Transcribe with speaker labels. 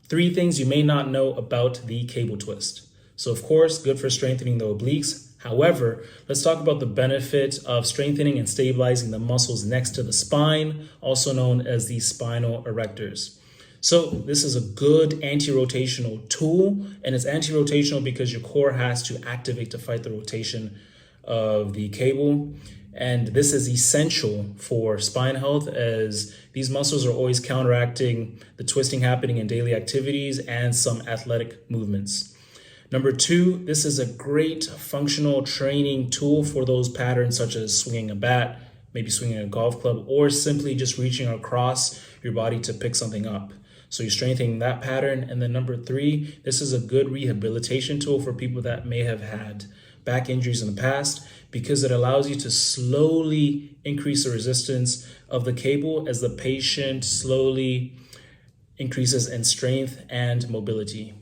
Speaker 1: 3 things you may not know about the cable twist. So of course, good for strengthening the obliques. However, let's talk about the benefit of strengthening and stabilizing the muscles next to the spine, also known as the spinal erectors. So this is a good anti-rotational tool, and it's anti-rotational because your core has to activate to fight the rotation of the cable. And this is essential for spine health, as these muscles are always counteracting the twisting happening in daily activities and some athletic movements. Number 2, this is a great functional training tool for those patterns such as swinging a bat, maybe swinging a golf club, or simply just reaching across your body to pick something up. So you're strengthening that pattern. And then number 3, this is a good rehabilitation tool for people that may have had back injuries in the past, because it allows you to slowly increase the resistance of the cable as the patient slowly increases in strength and mobility.